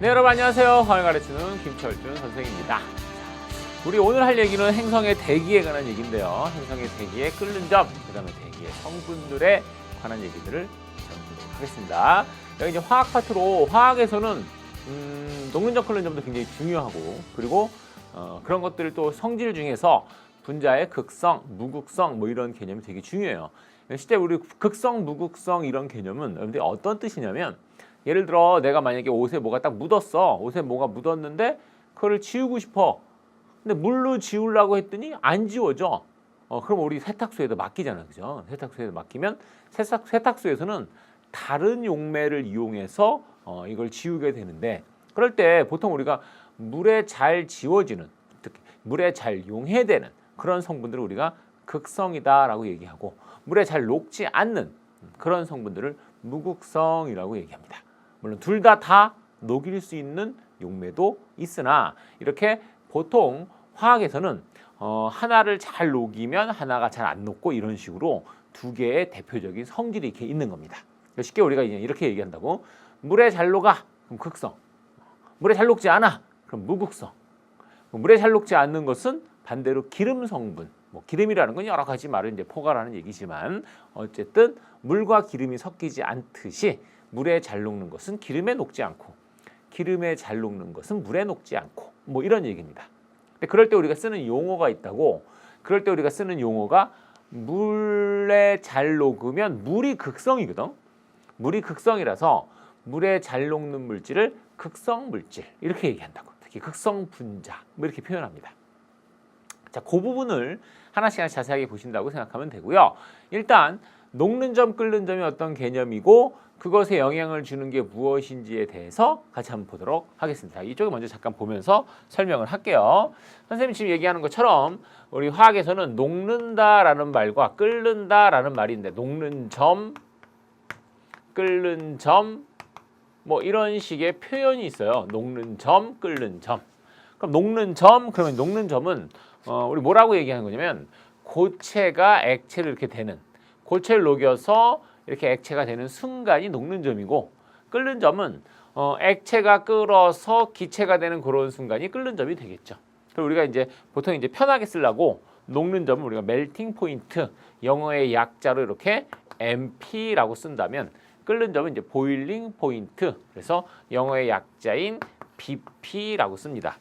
네, 여러분 안녕하세요. 화를 가르치는 김철준 선생입니다. 우리 오늘 할 얘기는 행성의 대기에 관한 얘기인데요. 행성의 대기에 끓는 점, 그 다음에 대기의 성분들에 관한 얘기들을 전해드리도록 하겠습니다. 여기 이제 화학 파트로, 화학에서는 녹는 점, 끓는 점도 굉장히 중요하고, 그리고 그런 것들을 또 성질 중에서 분자의 극성, 무극성 뭐 이런 개념이 되게 중요해요. 실제 우리 극성, 무극성 이런 개념은 여러분들이 어떤 뜻이냐면, 예를 들어 내가 만약에 옷에 뭐가 딱 묻었어. 옷에 뭐가 묻었는데 그거를 지우고 싶어. 근데 물로 지우려고 했더니 안 지워져. 그럼 우리 세탁소에다 맡기잖아, 그죠? 세탁소에다 맡기면 세탁소에서는 다른 용매를 이용해서 이걸 지우게 되는데, 그럴 때 보통 우리가 물에 잘 지워지는, 특히 물에 잘 용해되는 그런 성분들을 우리가 극성이다라고 얘기하고, 물에 잘 녹지 않는 그런 성분들을 무극성이라고 얘기합니다. 물론 둘 다 녹일 수 있는 용매도 있으나, 이렇게 보통 화학에서는 하나를 잘 녹이면 하나가 잘 안 녹고, 이런 식으로 두 개의 대표적인 성질이 이렇게 있는 겁니다. 쉽게 우리가 이렇게 얘기한다고. 물에 잘 녹아, 그럼 극성. 물에 잘 녹지 않아, 그럼 무극성. 물에 잘 녹지 않는 것은 반대로 기름 성분. 뭐 기름이라는 건 여러 가지 말을 이제 포괄하는 얘기지만, 어쨌든 물과 기름이 섞이지 않듯이 물에 잘 녹는 것은 기름에 녹지 않고, 기름에 잘 녹는 것은 물에 녹지 않고, 뭐 이런 얘기입니다. 근데 그럴 때 우리가 쓰는 용어가 있다고. 그럴 때 우리가 쓰는 용어가, 물에 잘 녹으면 물이 극성이거든. 물이 극성이라서 물에 잘 녹는 물질을 극성 물질 이렇게 얘기한다고. 특히 극성 분자 뭐 이렇게 표현합니다. 자, 그 부분을 하나씩 자세하게 보신다고 생각하면 되고요. 일단 녹는 점, 끓는 점이 어떤 개념이고 그것에 영향을 주는 게 무엇인지에 대해서 같이 한번 보도록 하겠습니다. 이쪽에 먼저 잠깐 보면서 설명을 할게요. 선생님이 지금 얘기하는 것처럼 우리 화학에서는 녹는다라는 말과 끓는다라는 말이 있는데, 녹는 점, 끓는 점 뭐 이런 식의 표현이 있어요. 녹는 점, 끓는 점. 그럼 녹는 점, 그러면 녹는 점은 우리 뭐라고 얘기하는 거냐면, 고체가 액체로 이렇게 되는, 고체를 녹여서 이렇게 액체가 되는 순간이 녹는 점이고, 끓는 점은 액체가 끓어서 기체가 되는 그런 순간이 끓는 점이 되겠죠. 그럼 우리가 이제 보통 이제 편하게 쓰려고 녹는 점은 우리가 멜팅 포인트, 영어의 약자로 이렇게 MP라고 쓴다면, 끓는 점은 이제 보일링 포인트, 그래서 영어의 약자인 BP라고 씁니다.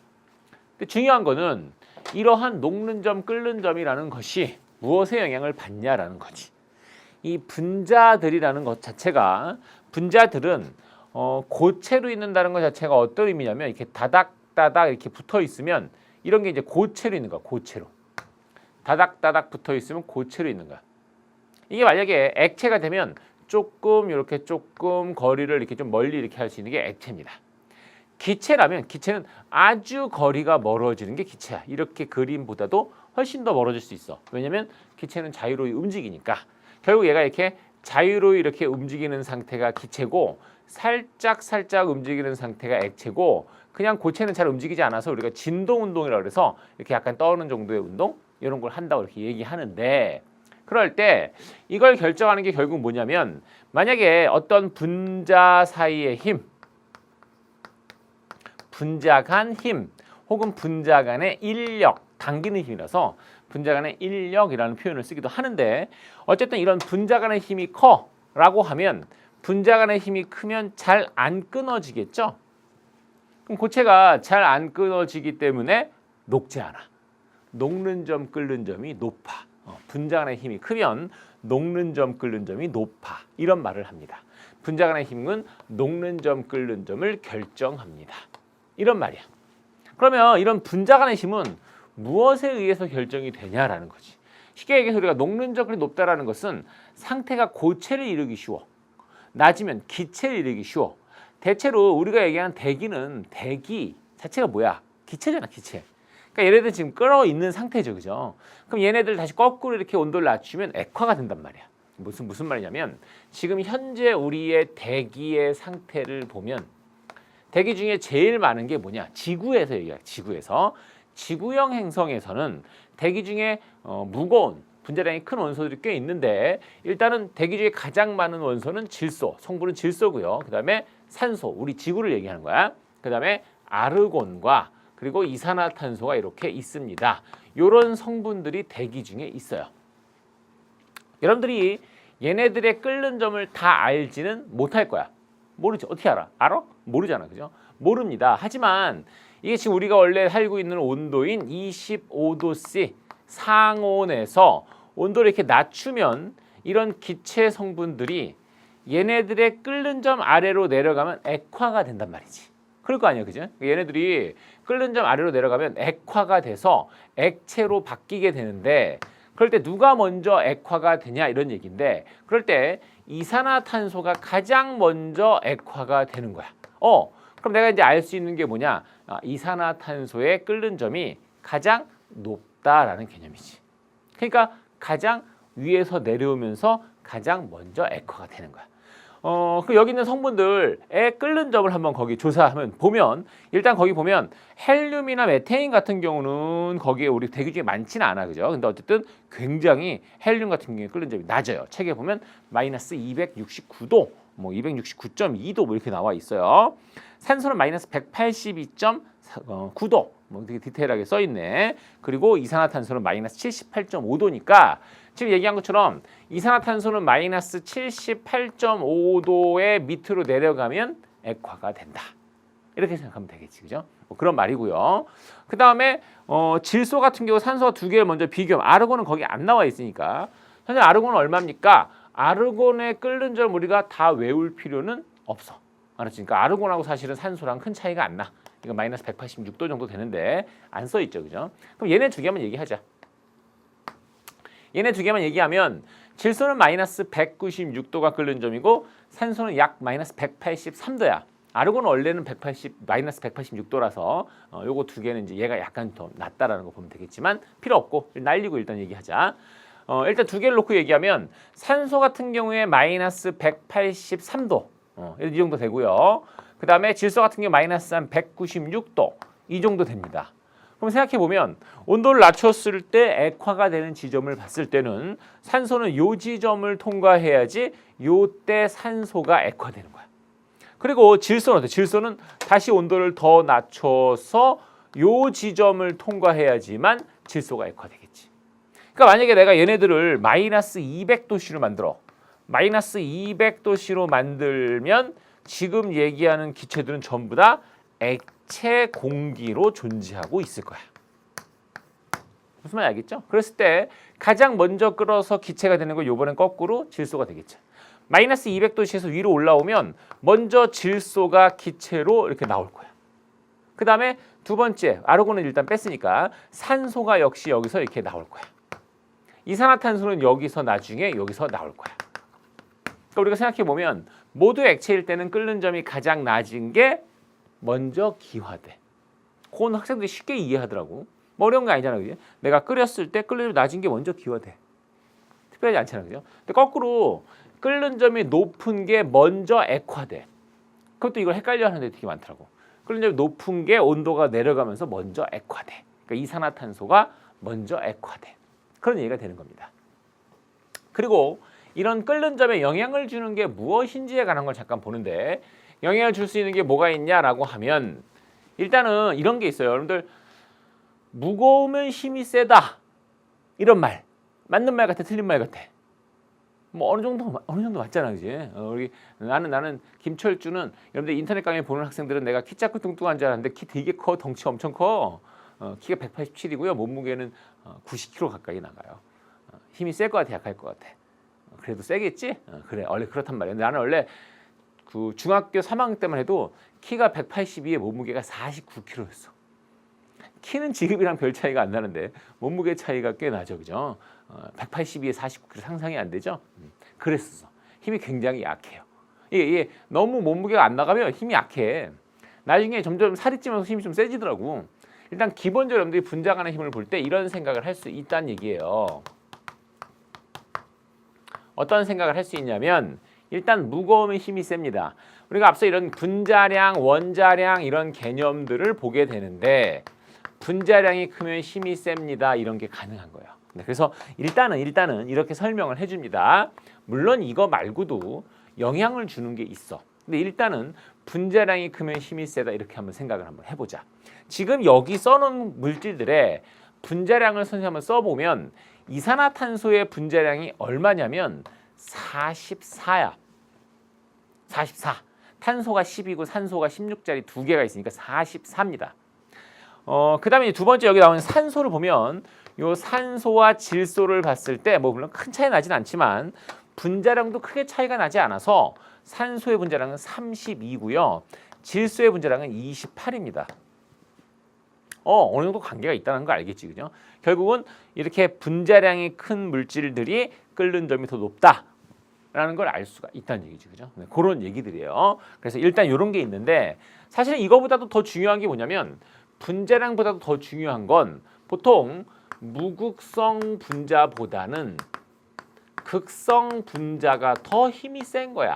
근데 중요한 거는 이러한 녹는 점, 끓는 점이라는 것이 무엇에 영향을 받냐라는 거지. 이 분자들이라는 것 자체가, 분자들은 고체로 있는다는 것 자체가 어떤 의미냐면, 이렇게 다닥다닥 이렇게 붙어 있으면 이런 게 이제 고체로 있는 거야. 고체로 다닥다닥 붙어 있으면 고체로 있는 거야. 이게 만약에 액체가 되면 조금 이렇게 조금 거리를 이렇게 좀 멀리 이렇게 할 수 있는 게 액체입니다. 기체라면, 기체는 아주 거리가 멀어지는 게 기체야. 이렇게 그림보다도 훨씬 더 멀어질 수 있어. 왜냐면 기체는 자유로이 움직이니까. 결국 얘가 이렇게 자유로이 이렇게 움직이는 상태가 기체고, 살짝 움직이는 상태가 액체고, 그냥 고체는 잘 움직이지 않아서 우리가 진동 운동이라고 해서 이렇게 약간 떠오르는 정도의 운동, 이런 걸 한다고 이렇게 얘기하는데, 그럴 때 이걸 결정하는 게 결국 뭐냐면, 만약에 어떤 분자 사이의 힘, 분자 간 힘, 혹은 분자 간의 인력, 당기는 힘이라서 분자 간의 인력이라는 표현을 쓰기도 하는데, 어쨌든 이런 분자 간의 힘이 커라고 하면, 분자 간의 힘이 크면 잘 안 끊어지겠죠? 그럼 고체가 잘 안 끊어지기 때문에 녹지 않아. 녹는 점, 끓는 점이 높아. 분자 간의 힘이 크면 녹는 점, 끓는 점이 높아. 이런 말을 합니다. 분자 간의 힘은 녹는 점, 끓는 점을 결정합니다. 이런 말이야. 그러면 이런 분자 간의 힘은 무엇에 의해서 결정이 되냐라는 거지. 쉽게 얘기해서 우리가 녹는 점이 높다라는 것은 상태가 고체를 이루기 쉬워. 낮으면 기체를 이루기 쉬워. 대체로 우리가 얘기하는 대기는, 대기 자체가 뭐야? 기체잖아, 기체. 그러니까 얘네들 지금 끓어 있는 상태죠, 그죠? 그럼 얘네들 다시 거꾸로 이렇게 온도를 낮추면 액화가 된단 말이야. 무슨 말이냐면, 지금 현재 우리의 대기의 상태를 보면, 대기 중에 제일 많은 게 뭐냐? 지구에서 얘기해. 지구형 행성에서는 대기 중에 무거운 분자량이 큰 원소들이 꽤 있는데, 일단은 대기 중에 가장 많은 원소는 질소, 성분은 질소고요. 그 다음에 산소, 우리 지구를 얘기하는 거야. 그 그다음에 아르곤과 그리고 이산화탄소가 이렇게 있습니다. 이런 성분들이 대기 중에 있어요. 여러분들이 얘네들의 끓는 점을 다 알지는 못할 거야. 모르지. 어떻게 알아? 알아? 모르잖아. 그죠? 모릅니다. 하지만 이게 지금 우리가 원래 살고 있는 온도인 25도C 상온에서 온도를 이렇게 낮추면 이런 기체 성분들이 얘네들의 끓는 점 아래로 내려가면 액화가 된단 말이지. 그럴 거 아니야, 그죠? 얘네들이 끓는 점 아래로 내려가면 액화가 돼서 액체로 바뀌게 되는데, 그럴 때 누가 먼저 액화가 되냐 이런 얘기인데, 그럴 때 이산화탄소가 가장 먼저 액화가 되는 거야. 그럼 내가 이제 알 수 있는 게 뭐냐? 이산화탄소의 끓는 점이 가장 높다라는 개념이지. 그러니까 가장 위에서 내려오면서 가장 먼저 액화가 되는 거야. 그 여기 있는 성분들의 끓는 점을 한번 거기 조사하면 보면, 일단 거기 보면 헬륨이나 메테인 같은 경우는 거기에 우리 대기 중에 많지는 않아, 그죠? 근데 어쨌든 굉장히 헬륨 같은 경우에 끓는 점이 낮아요. 책에 보면 마이너스 269도, 뭐 269.2도 뭐 이렇게 나와 있어요. 산소는 마이너스 182.9도, 뭐 되게 디테일하게 써 있네. 그리고 이산화탄소는 마이너스 78.5도니까 지금 얘기한 것처럼 이산화탄소는 마이너스 78.5도의 밑으로 내려가면 액화가 된다. 이렇게 생각하면 되겠지, 그죠? 뭐 그런 말이고요. 그 다음에 질소 같은 경우 산소가 두 개를 먼저 비교하면, 아르곤은 거기 안 나와 있으니까 현재 아르곤은 얼마입니까? 아르곤의 끓는 점 우리가 다 외울 필요는 없어. 알았지? 그러니까 아르곤하고 사실은 산소랑 큰 차이가 안 나. 이거 마이너스 186도 정도 되는데 안 써 있죠, 그죠? 그럼 얘네 두 개만 얘기하자. 얘네 두 개만 얘기하면 질소는 마이너스 196도가 끓는 점이고 산소는 약 마이너스 183도야. 아르곤은 원래는 마이너스 186도라서 요거 두 개는 이제 얘가 약간 더 낮다라는 거 보면 되겠지만 필요 없고 날리고 일단 얘기하자. 일단 두 개를 놓고 얘기하면 산소 같은 경우에 마이너스 183도 이 정도 되고요. 그 다음에 질소 같은 경우 마이너스 한 196도 이 정도 됩니다. 그럼 생각해보면 온도를 낮췄을 때 액화가 되는 지점을 봤을 때는 산소는 요 지점을 통과해야지 요때 산소가 액화되는 거야. 그리고 질소는 어때? 질소는 다시 온도를 더 낮춰서 요 지점을 통과해야지만 질소가 액화되겠지. 그러니까 만약에 내가 얘네들을 마이너스 200도씨로 만들어. 마이너스 200도씨로 만들면 지금 얘기하는 기체들은 전부 다 액체 공기로 존재하고 있을 거야. 무슨 말인지 알겠죠? 그랬을 때 가장 먼저 끓어서 기체가 되는 거 이번엔 거꾸로 질소가 되겠죠. 마이너스 200도씨에서 위로 올라오면 먼저 질소가 기체로 이렇게 나올 거야. 그 다음에 두 번째, 아르곤은 일단 뺐으니까 산소가 역시 여기서 이렇게 나올 거야. 이산화탄소는 여기서 나중에 여기서 나올 거야. 그러니까 우리가 생각해보면 모두 액체일 때는 끓는 점이 가장 낮은 게 먼저 기화돼. 그건 학생들이 쉽게 이해하더라고. 뭐 어려운 거 아니잖아, 그지? 내가 끓였을 때 끓는 점이 낮은 게 먼저 기화돼. 특별하지 않잖아, 그죠? 근데 거꾸로 끓는 점이 높은 게 먼저 액화돼. 그것도 이걸 헷갈려 하는 데 되게 많더라고. 끓는 점이 높은 게 온도가 내려가면서 먼저 액화돼. 그러니까 이산화탄소가 먼저 액화돼. 그런 얘기가 되는 겁니다. 그리고 이런 끓는 점에 영향을 주는 게 무엇인지에 관한 걸 잠깐 보는데, 영향을 줄 수 있는 게 뭐가 있냐라고 하면 일단은 이런 게 있어요. 여러분들, 무거우면 힘이 세다 이런 말 맞는 말 같아, 틀린 말 같아? 뭐 어느 정도 맞잖아, 그지? 우리 나는 김철주는, 여러분들 인터넷 강의 보는 학생들은 내가 키 작고 뚱뚱한 줄 알았는데 키 되게 커, 덩치 엄청 커. 키가 187이고요. 몸무게는 90kg 가까이 나가요. 힘이 셀 것 같아, 약할 것 같아? 그래도 세겠지? 그래, 원래 그렇단 말이야. 나는 원래 그 중학교 3학년 때만 해도 키가 182에 몸무게가 49kg였어. 키는 지금이랑 별 차이가 안 나는데 몸무게 차이가 꽤 나죠, 그죠? 182에 49kg 상상이 안 되죠? 그랬었어. 힘이 굉장히 약해요. 이게 너무 몸무게가 안 나가면 힘이 약해. 나중에 점점 살이 찌면서 힘이 좀 세지더라고. 일단 기본적으로 여러분들이 분장하는 힘을 볼 때 이런 생각을 할 수 있다는 얘기예요. 어떤 생각을 할 수 있냐면, 일단 무거우면 힘이 셉니다. 우리가 앞서 이런 분자량, 원자량 이런 개념들을 보게 되는데, 분자량이 크면 힘이 셉니다. 이런 게 가능한 거예요. 그래서 일단은 이렇게 설명을 해줍니다. 물론 이거 말고도 영향을 주는 게 있어. 근데 일단은 분자량이 크면 힘이 세다 이렇게 한번 생각을 한번 해보자. 지금 여기 써놓은 물질들의 분자량을 선생님 한번 써보면 이산화탄소의 분자량이 얼마냐면 44야. 44. 탄소가 10이고 산소가 16짜리 두 개가 있으니까 44입니다. 그 다음에 두 번째 여기 나오는 산소를 보면 요 산소와 질소를 봤을 때 뭐 물론 큰 차이 나진 않지만 분자량도 크게 차이가 나지 않아서 산소의 분자량은 32고요. 질소의 분자량은 28입니다. 어느 정도 관계가 있다는 거 알겠지, 그죠? 결국은 이렇게 분자량이 큰 물질들이 끓는 점이 더 높다라는 걸 알 수가 있다는 얘기죠, 그죠? 네, 그런 얘기들이에요. 그래서 일단 이런 게 있는데 사실 이거보다도 더 중요한 게 뭐냐면 분자량보다도 더 중요한 건 보통 무극성 분자보다는 극성 분자가 더 힘이 센 거야.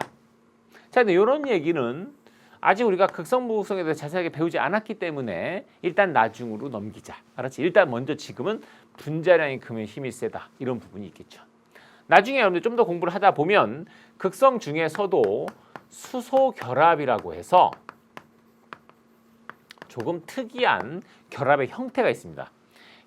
자, 근데 이런 얘기는 아직 우리가 극성 무극성에 대해서 자세하게 배우지 않았기 때문에 일단 나중으로 넘기자. 알았지? 일단 먼저 지금은 분자량이 크면 힘이 세다. 이런 부분이 있겠죠. 나중에 여러분들 좀 더 공부를 하다 보면 극성 중에서도 수소 결합이라고 해서 조금 특이한 결합의 형태가 있습니다.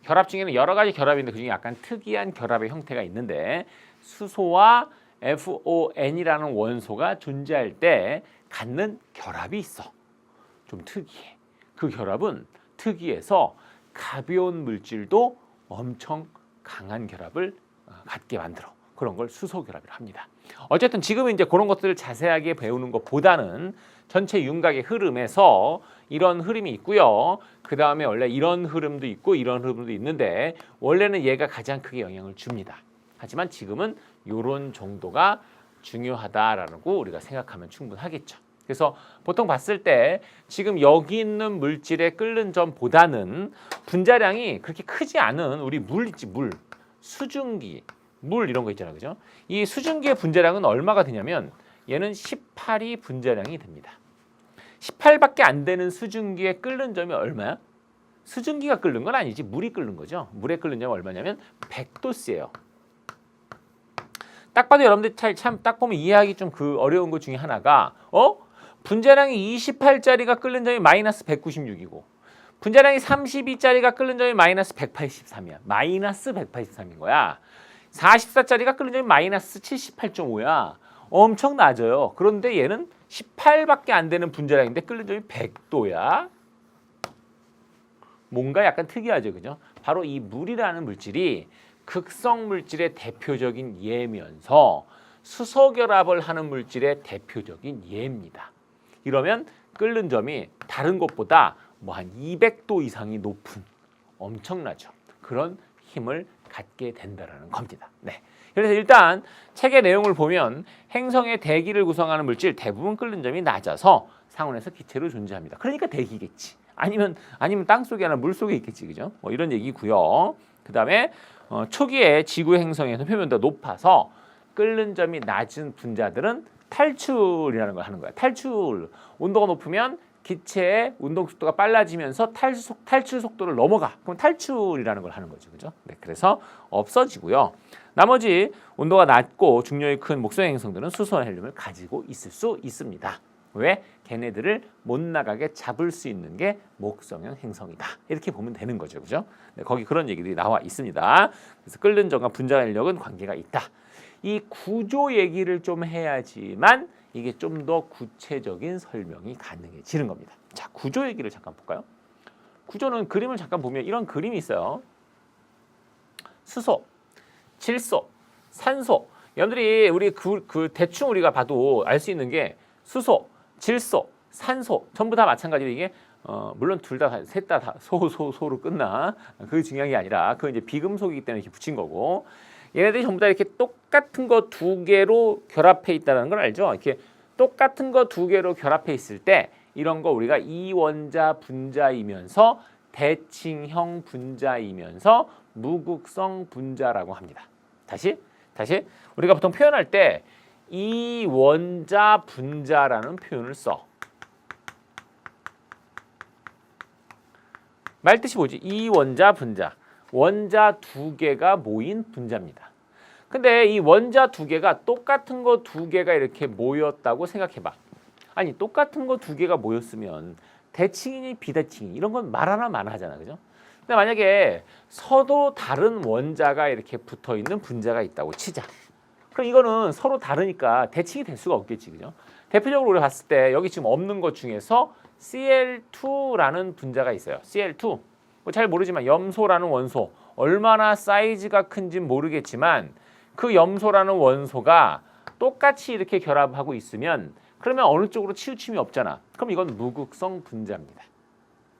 결합 중에는 여러 가지 결합인데 그중에 약간 특이한 결합의 형태가 있는데 수소와 FON이라는 원소가 존재할 때 갖는 결합이 있어. 좀 특이해. 그 결합은 특이해서 가벼운 물질도 엄청 강한 결합을 갖게 만들어. 그런 걸 수소 결합이라고 합니다. 어쨌든 지금은 이제 그런 것들을 자세하게 배우는 것보다는 전체 윤곽의 흐름에서 이런 흐름이 있고요. 그 다음에 원래 이런 흐름도 있고 이런 흐름도 있는데 원래는 얘가 가장 크게 영향을 줍니다. 하지만 지금은 이런 정도가 중요하다라고 우리가 생각하면 충분하겠죠. 그래서 보통 봤을 때 지금 여기 있는 물질의 끓는 점보다는 분자량이 그렇게 크지 않은 우리 물 있지, 물, 수증기, 물 이런 거 있잖아요, 그죠? 이 수증기의 분자량은 얼마가 되냐면 얘는 18이 분자량이 됩니다. 18밖에 안 되는 수증기의 끓는 점이 얼마야? 수증기가 끓는 건 아니지, 물이 끓는 거죠. 물의 끓는 점이 얼마냐면 100도씨예요. 딱 봐도 여러분들 참 딱 보면 이해하기 좀 그 어려운 것 중에 하나가 분자량이 28짜리가 끓는 점이 마이너스 196이고 분자량이 32짜리가 끓는 점이 마이너스 183이야. 마이너스 183인 거야. 44짜리가 끓는 점이 마이너스 78.5야. 엄청 낮아요. 그런데 얘는 18밖에 안 되는 분자량인데 끓는 점이 100도야. 뭔가 약간 특이하죠, 그죠? 바로 이 물이라는 물질이 극성 물질의 대표적인 예면서 수소 결합을 하는 물질의 대표적인 예입니다. 이러면 끓는 점이 다른 것보다 뭐 한 200도 이상이 높은 엄청나죠. 그런 힘을 갖게 된다는 겁니다. 네. 그래서 일단 책의 내용을 보면 행성의 대기를 구성하는 물질 대부분 끓는 점이 낮아서 상온에서 기체로 존재합니다. 그러니까 대기겠지. 아니면 땅 속에나 물 속에 있겠지, 그죠? 뭐 이런 얘기고요. 그 다음에 초기에 지구 행성에서 표면도 높아서 끓는 점이 낮은 분자들은 탈출이라는 걸 하는 거야. 탈출. 온도가 높으면 기체의 운동 속도가 빨라지면서 탈출 속도를 넘어가. 그럼 탈출이라는 걸 하는 거죠, 그죠? 네, 그래서 없어지고요. 나머지 온도가 낮고 중력이 큰 목성의 행성들은 수소와 헬륨을 가지고 있을 수 있습니다. 왜? 걔네들을 못 나가게 잡을 수 있는 게 목성형 행성이다. 이렇게 보면 되는 거죠, 그죠? 네, 거기 그런 얘기들이 나와 있습니다. 그래서 끓는 점과 분자 인력은 관계가 있다. 이 구조 얘기를 좀 해야지만 이게 좀 더 구체적인 설명이 가능해지는 겁니다. 자, 구조 얘기를 잠깐 볼까요? 구조는 그림을 잠깐 보면 이런 그림이 있어요. 수소, 질소, 산소. 여러분들이 우리 대충 우리가 봐도 알 수 있는 게 수소, 질소, 산소 전부 다 마찬가지로 이게 물론 둘 다 셋 다 소로 끝나. 그게 중요한 게 아니라 그 이제 비금속이기 때문에 이렇게 붙인 거고. 얘네들이 전부 다 이렇게 똑같은 거 두 개로 결합해 있다는 걸 알죠? 이렇게 똑같은 거 두 개로 결합해 있을 때 이런 거 우리가 이원자 분자이면서 대칭형 분자이면서 무극성 분자라고 합니다. 다시 우리가 보통 표현할 때 이원자 분자라는 표현을 써. 말뜻이 뭐지? 이원자 분자. 원자 두 개가 모인 분자입니다. 근데 이 원자 두 개가 똑같은 거 두 개가 이렇게 모였다고 생각해봐. 아니 똑같은 거 두 개가 모였으면 대칭이니 비대칭이 이런 건 말 하나 만 하잖아, 그죠? 근데 만약에 서로 다른 원자가 이렇게 붙어 있는 분자가 있다고 치자. 그럼 이거는 서로 다르니까 대칭이 될 수가 없겠지, 그죠? 대표적으로 우리가 봤을 때 여기 지금 없는 것 중에서 Cl2라는 분자가 있어요. Cl2. 뭐 잘 모르지만 염소라는 원소 얼마나 사이즈가 큰지 모르겠지만 그 염소라는 원소가 똑같이 이렇게 결합하고 있으면 그러면 어느 쪽으로 치우침이 없잖아. 그럼 이건 무극성 분자입니다.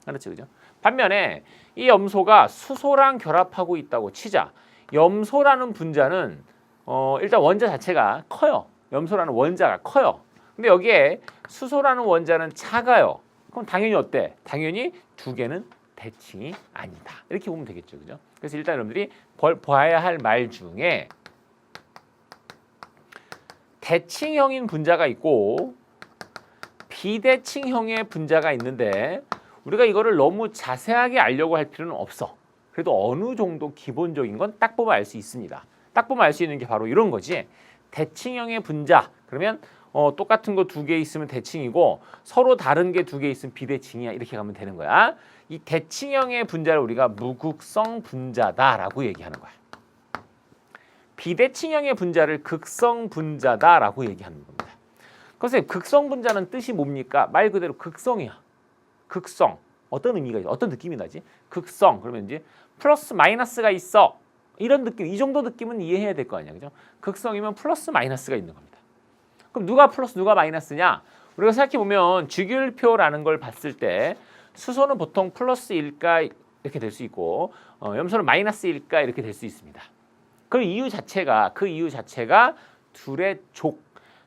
알았죠, 그죠? 반면에 이 염소가 수소랑 결합하고 있다고 치자. 염소라는 분자는 일단 원자 자체가 커요. 염소라는 원자가 커요. 근데 여기에 수소라는 원자는 작아요. 그럼 당연히 어때? 당연히 두 개는 대칭이 아니다. 이렇게 보면 되겠죠, 그죠? 그래서 일단 여러분들이 봐야 할 말 중에 대칭형인 분자가 있고 비대칭형의 분자가 있는데 우리가 이거를 너무 자세하게 알려고 할 필요는 없어. 그래도 어느 정도 기본적인 건 딱 보면 알 수 있습니다. 딱 보면 알 수 있는 게 바로 이런 거지. 대칭형의 분자. 그러면 똑같은 거 두 개 있으면 대칭이고 서로 다른 게 두 개 있으면 비대칭이야. 이렇게 가면 되는 거야. 이 대칭형의 분자를 우리가 무극성 분자다라고 얘기하는 거야. 비대칭형의 분자를 극성 분자다라고 얘기하는 겁니다. 그래서 극성 분자는 뜻이 뭡니까? 말 그대로 극성이야. 극성. 어떤 의미가 있어? 어떤 느낌이 나지? 극성. 그러면 이제 플러스 마이너스가 있어. 이런 느낌, 이 정도 느낌은 이해해야 될 거 아니야, 그죠? 극성이면 플러스 마이너스가 있는 겁니다. 그럼 누가 플러스 누가 마이너스냐? 우리가 생각해 보면 주기율표라는 걸 봤을 때 수소는 보통 플러스일까 이렇게 될 수 있고 염소는 마이너스일까 이렇게 될 수 있습니다. 그 이유 자체가 둘의 족,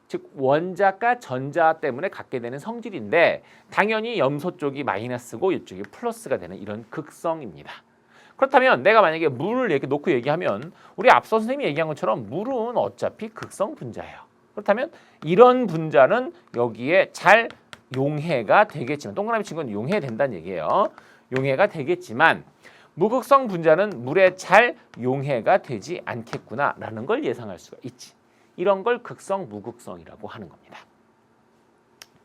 즉 원자가 전자 때문에 갖게 되는 성질인데 당연히 염소 쪽이 마이너스고 이쪽이 플러스가 되는 이런 극성입니다. 그렇다면 내가 만약에 물을 이렇게 놓고 얘기하면 우리 앞서 선생님이 얘기한 것처럼 물은 어차피 극성 분자예요. 그렇다면 이런 분자는 여기에 잘 용해가 되겠지만 동그라미 친 건 용해된다는 얘기예요. 용해가 되겠지만 무극성 분자는 물에 잘 용해가 되지 않겠구나라는 걸 예상할 수가 있지. 이런 걸 극성, 무극성이라고 하는 겁니다.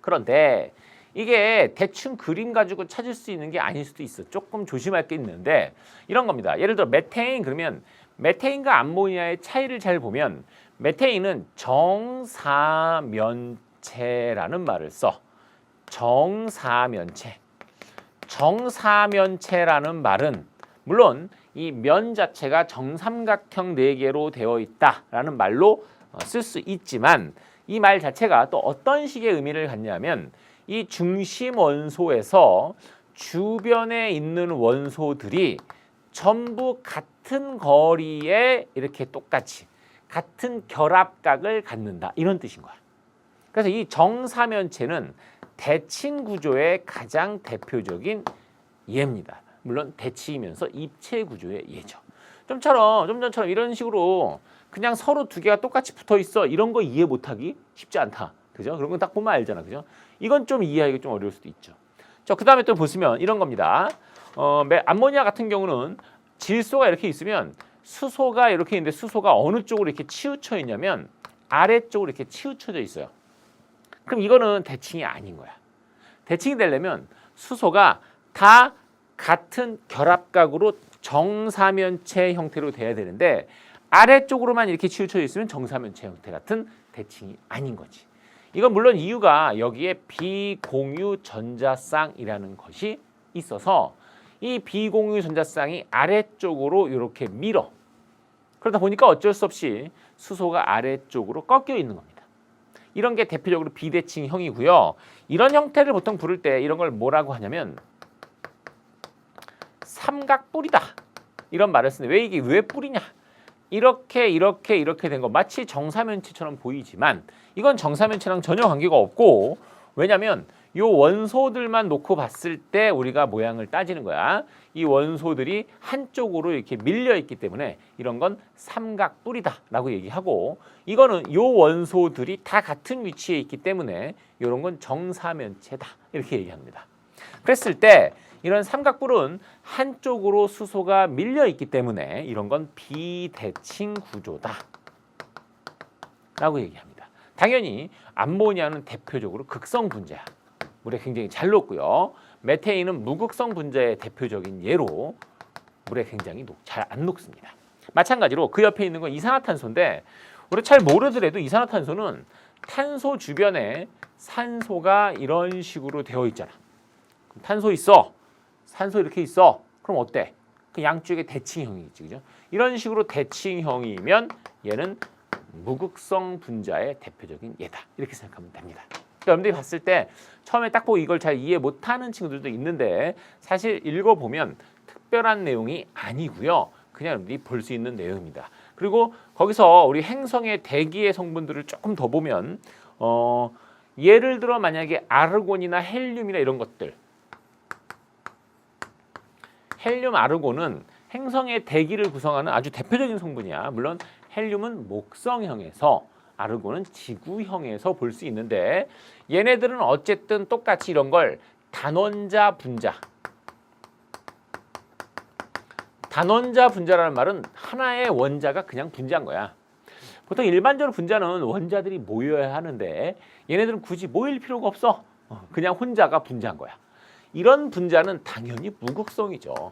그런데 이게 대충 그림 가지고 찾을 수 있는 게 아닐 수도 있어. 조금 조심할 게 있는데 이런 겁니다. 예를 들어 메테인 그러면 메테인과 암모니아의 차이를 잘 보면 메테인은 정사면체라는 말을 써. 정사면체. 정사면체라는 말은 물론 이 면 자체가 정삼각형 4개로 되어 있다라는 말로 쓸 수 있지만 이 말 자체가 또 어떤 식의 의미를 갖냐면 이 중심 원소에서 주변에 있는 원소들이 전부 같은 거리에 이렇게 똑같이 같은 결합각을 갖는다 이런 뜻인 거야. 그래서 이 정사면체는 대칭 구조의 가장 대표적인 예입니다. 물론 대칭이면서 입체 구조의 예죠. 좀 전처럼 이런 식으로 그냥 서로 두 개가 똑같이 붙어 있어 이런 거 이해 못하기 쉽지 않다. 그죠? 그런 건 딱 보면 알잖아. 그죠? 이건 좀 이해하기가 좀 어려울 수도 있죠. 자, 그다음에 또 보시면 이런 겁니다. 암모니아 같은 경우는 질소가 이렇게 있으면 수소가 이렇게 있는데 수소가 어느 쪽으로 이렇게 치우쳐 있냐면 아래쪽으로 이렇게 치우쳐져 있어요. 그럼 이거는 대칭이 아닌 거야. 대칭이 되려면 수소가 다 같은 결합각으로 정사면체 형태로 돼야 되는데 아래쪽으로만 이렇게 치우쳐 있으면 정사면체 형태 같은 대칭이 아닌 거지. 이건 물론 이유가 여기에 비공유 전자쌍이라는 것이 있어서 이 비공유 전자쌍이 아래쪽으로 이렇게 밀어. 그러다 보니까 어쩔 수 없이 수소가 아래쪽으로 꺾여 있는 겁니다. 이런 게 대표적으로 비대칭형이고요. 이런 형태를 보통 부를 때 이런 걸 뭐라고 하냐면 삼각뿔이다. 이런 말을 쓰는데 왜 이게 왜 뿔이냐? 이렇게 된 거 마치 정사면체처럼 보이지만 이건 정사면체랑 전혀 관계가 없고 왜냐면 이 원소들만 놓고 봤을 때 우리가 모양을 따지는 거야. 이 원소들이 한쪽으로 이렇게 밀려 있기 때문에 이런 건 삼각뿔이다라고 얘기하고 이거는 이 원소들이 다 같은 위치에 있기 때문에 이런 건 정사면체다 이렇게 얘기합니다. 그랬을 때 이런 삼각뿔은 한쪽으로 수소가 밀려 있기 때문에 이런 건 비대칭 구조다 라고 얘기합니다. 당연히 암모니아는 대표적으로 극성 분자야. 물에 굉장히 잘 녹고요. 메테인은 무극성 분자의 대표적인 예로 물에 굉장히 잘 안 녹습니다. 마찬가지로 그 옆에 있는 건 이산화탄소인데 우리 잘 모르더라도 이산화탄소는 탄소 주변에 산소가 이런 식으로 되어 있잖아. 탄소 있어. 산소 이렇게 있어. 그럼 어때? 그 양쪽에 대칭형이겠지. 그죠? 이런 식으로 대칭형이면 얘는 무극성 분자의 대표적인 예다. 이렇게 생각하면 됩니다. 그러니까 여러분들이 봤을 때 처음에 딱 보고 이걸 잘 이해 못하는 친구들도 있는데 사실 읽어보면 특별한 내용이 아니고요. 그냥 여러분들이 볼 수 있는 내용입니다. 그리고 거기서 우리 행성의 대기의 성분들을 조금 더 보면 예를 들어 만약에 아르곤이나 헬륨이나 이런 것들 헬륨, 아르곤은 행성의 대기를 구성하는 아주 대표적인 성분이야. 물론 헬륨은 목성형에서 아르곤은 지구형에서 볼 수 있는데 얘네들은 어쨌든 똑같이 이런 걸 단원자 분자. 단원자 분자라는 말은 하나의 원자가 그냥 분자한 거야. 보통 일반적으로 분자는 원자들이 모여야 하는데 얘네들은 굳이 모일 필요가 없어. 그냥 혼자가 분자한 거야. 이런 분자는 당연히 무극성이죠.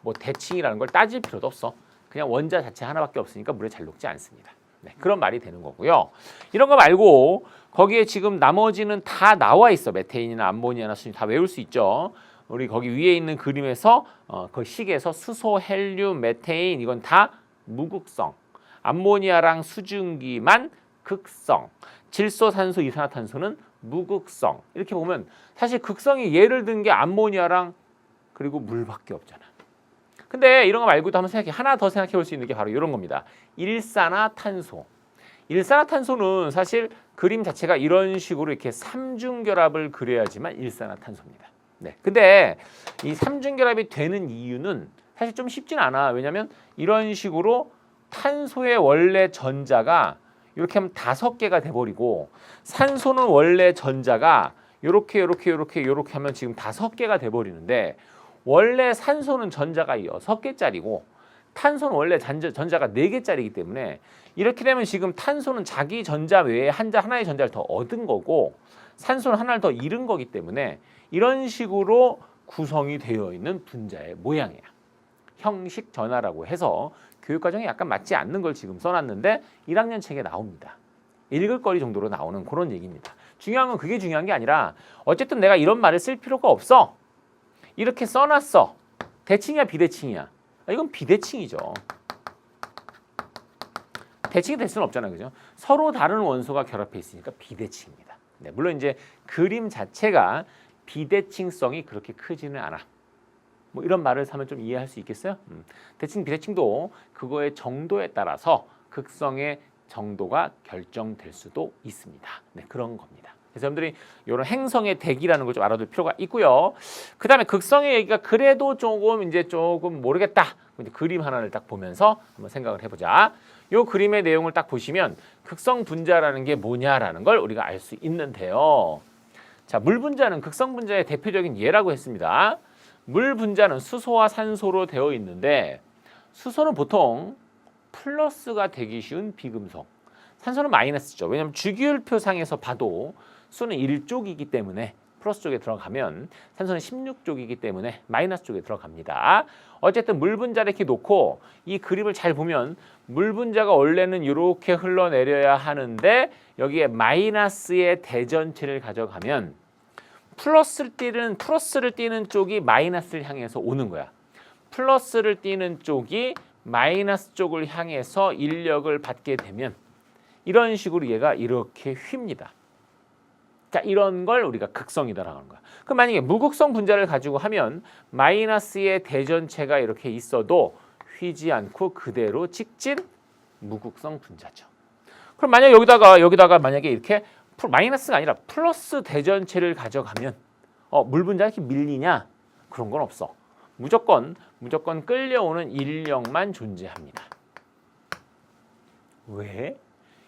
뭐 대칭이라는 걸 따질 필요도 없어. 그냥 원자 자체 하나밖에 없으니까 물에 잘 녹지 않습니다. 네, 그런 말이 되는 거고요. 이런 거 말고 거기에 지금 나머지는 다 나와 있어. 메테인이나 암모니아나 수증 다 외울 수 있죠. 우리 거기 위에 있는 그림에서 그 식에서 수소, 헬륨, 메테인 이건 다 무극성. 암모니아랑 수증기만 극성. 질소, 산소, 이산화탄소는 무극성. 이렇게 보면 사실 극성이 예를 든 게 암모니아랑 그리고 물밖에 없잖아. 근데 이런 거 말고도 한번 생각해. 하나 더 생각해 볼 수 있는 게 바로 이런 겁니다. 일산화탄소. 일산화탄소는 사실 그림 자체가 이런 식으로 이렇게 삼중결합을 그려야지만 일산화탄소입니다. 네. 근데 이 삼중결합이 되는 이유는 사실 좀 쉽진 않아. 왜냐하면 이런 식으로 탄소의 원래 전자가 이렇게 하면 5개가 돼버리고 산소는 원래 전자가 이렇게 하면 지금 5개가 돼버리는데 원래 산소는 전자가 6개짜리고 탄소는 원래 전자가 4개짜리이기 때문에 이렇게 되면 지금 탄소는 자기 전자 외에 하나의 전자를 더 얻은 거고 산소는 하나를 더 잃은 거기 때문에 이런 식으로 구성이 되어 있는 분자의 모양이야. 형식 전화라고 해서 교육과정에 약간 맞지 않는 걸 지금 써놨는데 1학년 책에 나옵니다. 읽을 거리 정도로 나오는 그런 얘기입니다. 중요한 건 그게 중요한 게 아니라 어쨌든 내가 이런 말을 쓸 필요가 없어. 이렇게 써놨어. 대칭이야 비대칭이야? 이건 비대칭이죠. 대칭이 될 수는 없잖아요. 그죠? 서로 다른 원소가 결합해 있으니까 비대칭입니다. 네, 물론 이제 그림 자체가 비대칭성이 그렇게 크지는 않아. 뭐 이런 말을 하면 좀 이해할 수 있겠어요? 대칭, 비대칭도 그거의 정도에 따라서 극성의 정도가 결정될 수도 있습니다. 네, 그런 겁니다. 그래서 여러분들이 이런 행성의 대기라는 걸 좀 알아둘 필요가 있고요. 그 다음에 극성의 얘기가 그래도 조금 모르겠다. 이제 그림 하나를 딱 보면서 한번 생각을 해보자. 이 그림의 내용을 딱 보시면 극성 분자라는 게 뭐냐라는 걸 우리가 알 수 있는데요. 자, 물 분자는 극성 분자의 대표적인 예라고 했습니다. 물 분자는 수소와 산소로 되어 있는데 수소는 보통 플러스가 되기 쉬운 비금속, 산소는 마이너스죠. 왜냐하면 주기율표상에서 봐도 수는 1쪽이기 때문에 플러스 쪽에 들어가면 산소는 16쪽이기 때문에 마이너스 쪽에 들어갑니다. 어쨌든 물 분자를 이렇게 놓고 이 그림을 잘 보면 물 분자가 원래는 이렇게 흘러내려야 하는데 여기에 마이너스의 대전체를 가져가면 플러스를 띄는 쪽이 마이너스를 향해서 오는 거야. 플러스를 띄는 쪽이 마이너스 쪽을 향해서 인력을 받게 되면 이런 식으로 얘가 이렇게 휩니다. 자, 이런 걸 우리가 극성이다라고 하는 거야. 그럼 만약에 무극성 분자를 가지고 하면 마이너스의 대전체가 이렇게 있어도 휘지 않고 그대로 직진 무극성 분자죠. 그럼 만약 여기다가 만약에 이렇게 마이너스가 아니라 플러스 대전체를 가져가면 물 분자가 이렇게 밀리냐? 그런 건 없어. 무조건 끌려오는 인력만 존재합니다. 왜?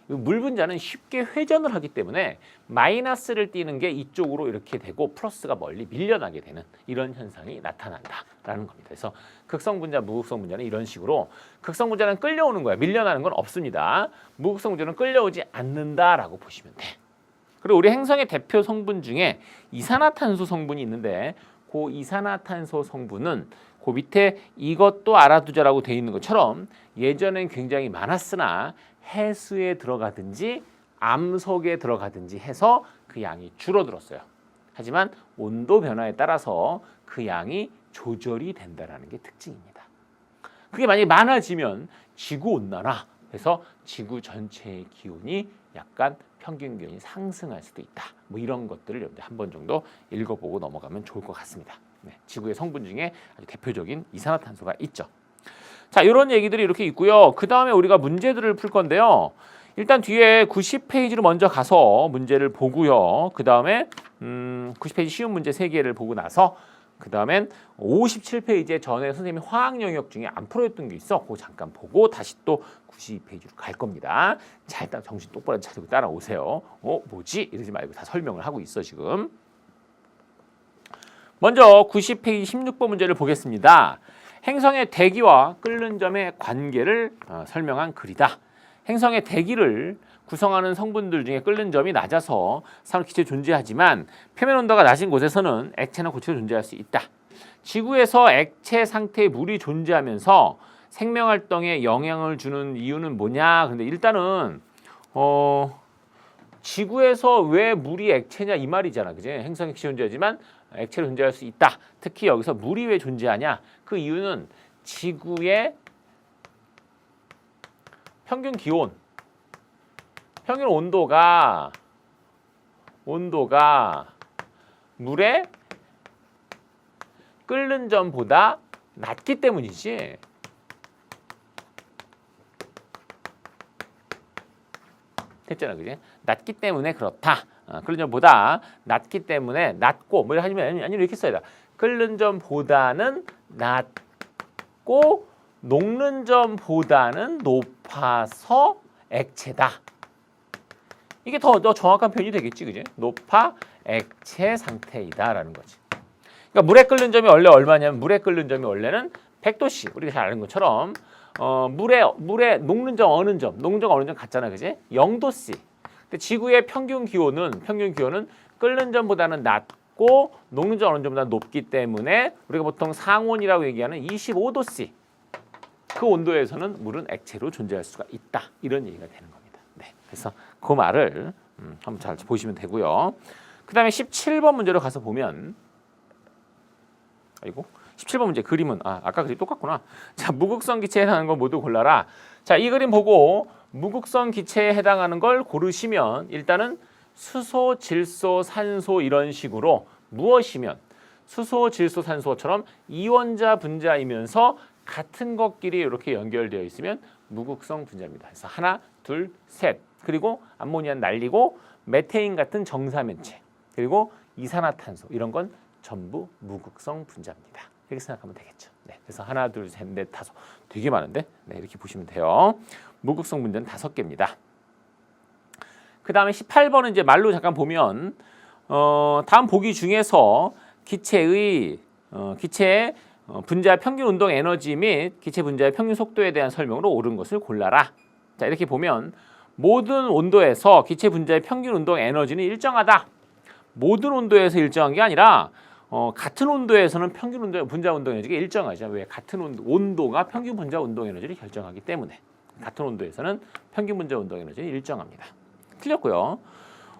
물 분자는 쉽게 회전을 하기 때문에 마이너스를 띄는 게 이쪽으로 이렇게 되고 플러스가 멀리 밀려나게 되는 이런 현상이 나타난다라는 겁니다. 그래서 극성 분자, 무극성 분자는 이런 식으로 극성 분자는 끌려오는 거야. 밀려나는 건 없습니다. 무극성 분자는 끌려오지 않는다라고 보시면 돼. 그리고 우리 행성의 대표 성분 중에 이산화탄소 성분이 있는데 그 이산화탄소 성분은 그 밑에 이것도 알아두자라고 돼 있는 것처럼 예전엔 굉장히 많았으나 해수에 들어가든지 암석에 들어가든지 해서 그 양이 줄어들었어요. 하지만 온도 변화에 따라서 그 양이 조절이 된다는 게 특징입니다. 그게 만약에 많아지면 지구온난화 해서 지구 전체의 기온이 약간 평균 기온이 상승할 수도 있다. 뭐 이런 것들을 여러분들 한 번 정도 읽어보고 넘어가면 좋을 것 같습니다. 네, 지구의 성분 중에 아주 대표적인 이산화탄소가 있죠. 자, 이런 얘기들이 이렇게 있고요. 그 다음에 우리가 문제들을 풀 건데요. 일단 뒤에 90페이지로 먼저 가서 문제를 보고요. 그 다음에 90페이지 쉬운 문제 3개를 보고 나서 그 다음엔 57페이지에 전에 선생님이 화학 영역 중에 안 풀어줬던 게 있어. 그거 잠깐 보고 다시 또 92페이지로 갈 겁니다. 자, 일단 정신 똑바로 차리고 따라오세요. 뭐지? 이러지 말고 다 설명을 하고 있어 지금. 먼저 90페이지 16번 문제를 보겠습니다. 행성의 대기와 끓는 점의 관계를 설명한 글이다. 행성의 대기를 구성하는 성분들 중에 끓는 점이 낮아서 산호기체 존재하지만 표면 온도가 낮은 곳에서는 액체나 고체도 존재할 수 있다. 지구에서 액체 상태의 물이 존재하면서 생명 활동에 영향을 주는 이유는 뭐냐? 근데 일단은 지구에서 왜 물이 액체냐 이 말이잖아. 그지? 행성이 액체 존재하지만 액체로 존재할 수 있다. 특히 여기서 물이 왜 존재하냐? 그 이유는 지구의 평균 기온, 평균 온도가 물의 끓는 점보다 낮기 때문이지. 됐잖아, 그지? 낮기 때문에 그렇다. 끓는 점보다 낮기 때문에 낮고 뭐 하지만 아니 이렇게 써야 돼. 끓는 점보다는 낮고 녹는 점보다는 높아서 액체다. 이게 더 정확한 표현이 되겠지, 그지? 높아 액체 상태이다라는 거지. 그러니까 물에 끓는 점이 원래 얼마냐면 물에 끓는 점이 원래는 100도씨. 우리가 잘 아는 것처럼 물에 녹는 점 어느 점, 녹는 점 어느 점 같잖아, 그지? 0도씨. 근데 지구의 평균 기온은 끓는 점보다는 낮고 녹는 점 어느 점보다 높기 때문에 우리가 보통 상온이라고 얘기하는 25도씨. 그 온도에서는 물은 액체로 존재할 수가 있다. 이런 얘기가 되는 겁니다. 네, 그래서 그 말을 한번 잘 보시면 되고요. 그 다음에 17번 문제로 가서 보면 17번 문제 그림은 아까 그림 똑같구나. 자, 무극성 기체에 해당하는 걸 모두 골라라. 자, 이 그림 보고 무극성 기체에 해당하는 걸 고르시면 일단은 수소, 질소, 산소 이런 식으로 무엇이면 수소, 질소, 산소처럼 이원자 분자이면서 같은 것끼리 이렇게 연결되어 있으면 무극성 분자입니다. 그래서 하나, 둘, 셋. 그리고 암모니아는 날리고 메테인 같은 정사면체. 그리고 이산화탄소 이런 건 전부 무극성 분자입니다. 이렇게 생각하면 되겠죠. 네, 그래서 하나, 둘, 셋, 넷, 다섯. 되게 많은데 네, 이렇게 보시면 돼요. 무극성 분자는 5개입니다. 그 다음에 18번은 이제 말로 잠깐 보면 다음 보기 중에서 기체의 분자의 평균 운동 에너지 및 기체 분자의 평균 속도에 대한 설명으로 옳은 것을 골라라. 자, 이렇게 보면 모든 온도에서 기체 분자의 평균 운동 에너지는 일정하다. 모든 온도에서 일정한 게 아니라 같은 온도에서는 평균 운동, 분자 운동 에너지가 일정하죠. 왜? 같은 온도가 평균 분자 운동 에너지를 결정하기 때문에 같은 온도에서는 평균 분자 운동 에너지는 일정합니다. 틀렸고요.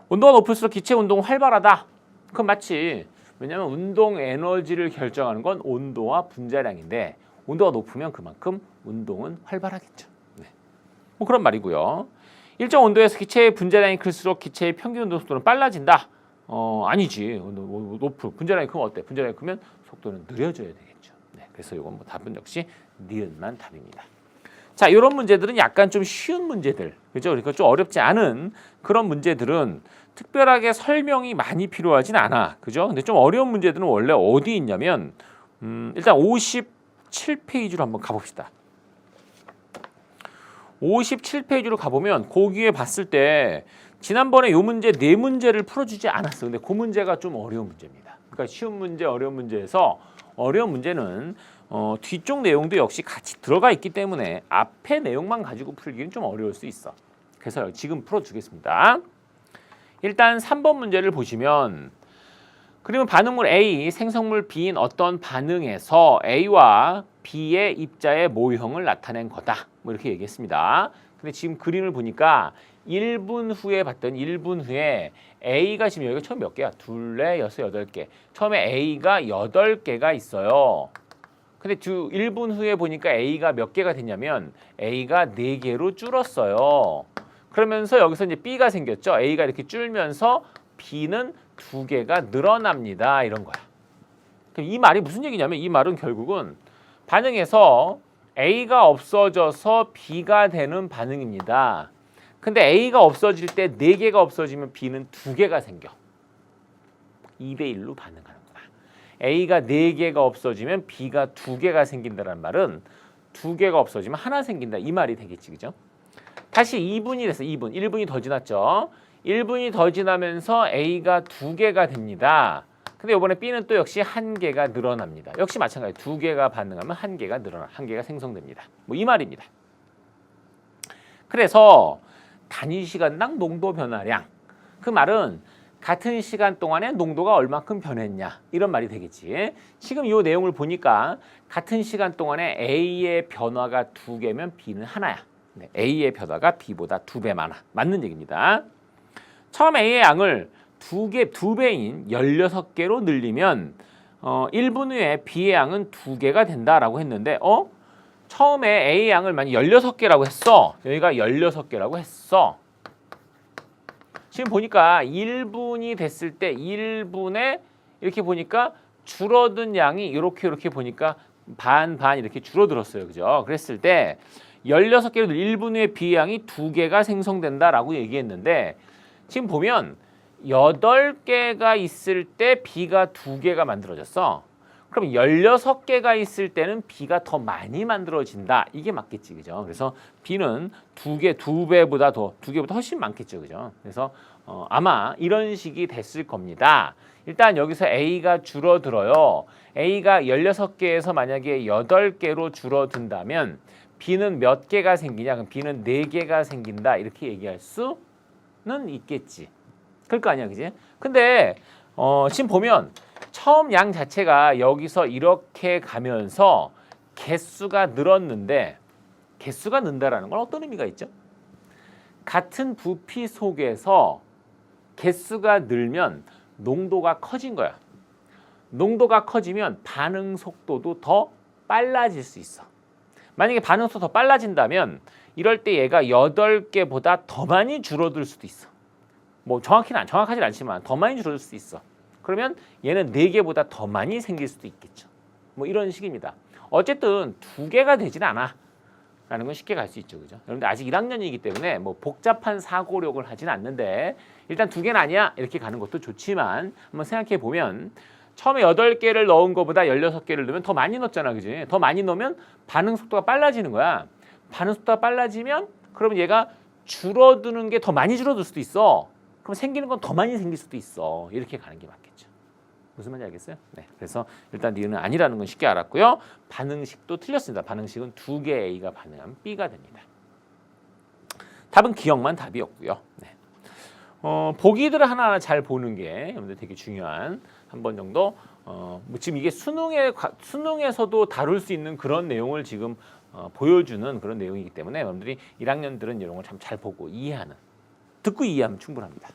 온도가 높을수록 기체 운동은 활발하다. 그건 맞지. 왜냐하면 운동 에너지를 결정하는 건 온도와 분자량인데 온도가 높으면 그만큼 운동은 활발하겠죠. 네. 뭐 그런 말이고요. 일정 온도에서 기체의 분자량이 클수록 기체의 평균 운동 속도는 빨라진다. 아니지. 분자량이 크면 어때? 분자량이 크면 속도는 느려져야 되겠죠. 네. 그래서 이건 뭐 답은 역시 니은만 답입니다. 자, 이런 문제들은 약간 좀 쉬운 문제들, 그죠? 그러니까 좀 어렵지 않은 그런 문제들은 특별하게 설명이 많이 필요하진 않아, 그죠? 근데 좀 어려운 문제들은 원래 어디 있냐면 일단 57페이지로 한번 가봅시다. 57페이지로 가보면 거기에 봤을 때 지난번에 요 문제 네 문제를 풀어주지 않았어. 근데 그 문제가 좀 어려운 문제입니다. 그러니까 쉬운 문제, 어려운 문제에서 어려운 문제는 뒤쪽 내용도 역시 같이 들어가 있기 때문에 앞에 내용만 가지고 풀기는 좀 어려울 수 있어. 그래서 지금 풀어주겠습니다. 일단 3번 문제를 보시면 그러면 반응물 A, 생성물 B인 어떤 반응에서 A와 B의 입자의 모형을 나타낸 거다. 뭐 이렇게 얘기했습니다. 근데 지금 그림을 보니까 1분 후에 봤더니 1분 후에 A가 지금 여기가 처음 몇 개야? 둘, 넷, 여섯, 여덟 개. 처음에 A가 8개가 있어요. 근데 1분 후에 보니까 A가 몇 개가 됐냐면 A가 4개로 줄었어요. 그러면서 여기서 이제 B가 생겼죠. A가 이렇게 줄면서 B는 2개가 늘어납니다. 이런 거야. 그럼 이 말이 무슨 얘기냐면 이 말은 결국은 반응에서 A가 없어져서 B가 되는 반응입니다. 근데 A가 없어질 때 4개가 없어지면 B는 2개가 생겨. 2대 1로 반응하는 거야. A가 4개가 없어지면 B가 2개가 생긴다는 말은 2개가 없어지면 하나 생긴다. 이 말이 되겠지. 그죠? 다시 2분이 됐어. 2분. 1분이 더 지났죠. 1분이 더 지나면서 A가 2개가 됩니다. 근데 이번에 B는 또 역시 1개가 늘어납니다. 역시 마찬가지 2개가 반응하면 1개가 늘어나 1개가 생성됩니다. 뭐 이 말입니다. 그래서 단위 시간당 농도 변화량 그 말은 같은 시간 동안에 농도가 얼마큼 변했냐 이런 말이 되겠지. 지금 이 내용을 보니까 같은 시간 동안에 A의 변화가 2개면 B는 하나야. 네, A의 변화가 B보다 2배 많아. 맞는 얘기입니다. 처음 A의 양을 2배인 16개로 늘리면 1분 후에 B의 양은 2개가 된다라고 했는데 처음에 A의 양을 만약 16개라고 했어. 여기가 16개라고 했어. 지금 보니까 1분이 됐을 때 1분에 이렇게 보니까 줄어든 양이 이렇게 보니까 반 이렇게 줄어들었어요. 그죠? 그랬을 때 16개로 1분 후에 B의 양이 2개가 생성된다라고 얘기했는데 지금 보면 8개가 있을 때 B가 2개가 만들어졌어. 그럼 16개가 있을 때는 B가 더 많이 만들어진다. 이게 맞겠지. 그죠? 그래서 B는 2배보다 훨씬 많겠죠. 그죠? 그래서 아마 이런 식이 됐을 겁니다. 일단 여기서 A가 줄어들어요. A가 16개에서 만약에 8개로 줄어든다면 B는 몇 개가 생기냐? 그럼 B는 4개가 생긴다. 이렇게 얘기할 수는 있겠지. 그럴 거 아니야. 그지? 근데 지금 보면 처음 양 자체가 여기서 이렇게 가면서 개수가 늘었는데 개수가 는다라는 건 어떤 의미가 있죠? 같은 부피 속에서 개수가 늘면 농도가 커진 거야. 농도가 커지면 반응 속도도 더 빨라질 수 있어. 만약에 반응 속도가 더 빨라진다면 이럴 때 얘가 8개보다 더 많이 줄어들 수도 있어. 뭐 정확하진 않지만 더 많이 줄어들 수도 있어. 그러면 얘는 4개보다 더 많이 생길 수도 있겠죠. 뭐 이런 식입니다. 어쨌든 2개가 되진 않아. 라는 건 쉽게 갈 수 있죠. 그죠? 여러분들 아직 1학년이기 때문에 뭐 복잡한 사고력을 하진 않는데 일단 2개는 아니야. 이렇게 가는 것도 좋지만 한번 생각해 보면 처음에 8개를 넣은 것보다 16개를 넣으면 더 많이 넣었잖아. 그지? 더 많이 넣으면 반응 속도가 빨라지는 거야. 반응 속도가 빨라지면 그러면 얘가 줄어드는 게 더 많이 줄어들 수도 있어. 그럼 생기는 건 더 많이 생길 수도 있어. 이렇게 가는 게 맞겠죠. 무슨 말인지 알겠어요? 네. 그래서 일단 니은은 아니라는 건 쉽게 알았고요. 반응식도 틀렸습니다. 반응식은 2개 A가 반응하면 B가 됩니다. 답은 기억만 답이었고요. 네. 보기들을 하나하나 잘 보는 게 여러분들 되게 중요한 한 번 정도. 뭐 지금 이게 수능에서도 다룰 수 있는 그런 내용을 지금 보여주는 그런 내용이기 때문에 여러분들이 1학년들은 이런 걸 참 잘 보고 이해하는. 듣고 이해하면 충분합니다.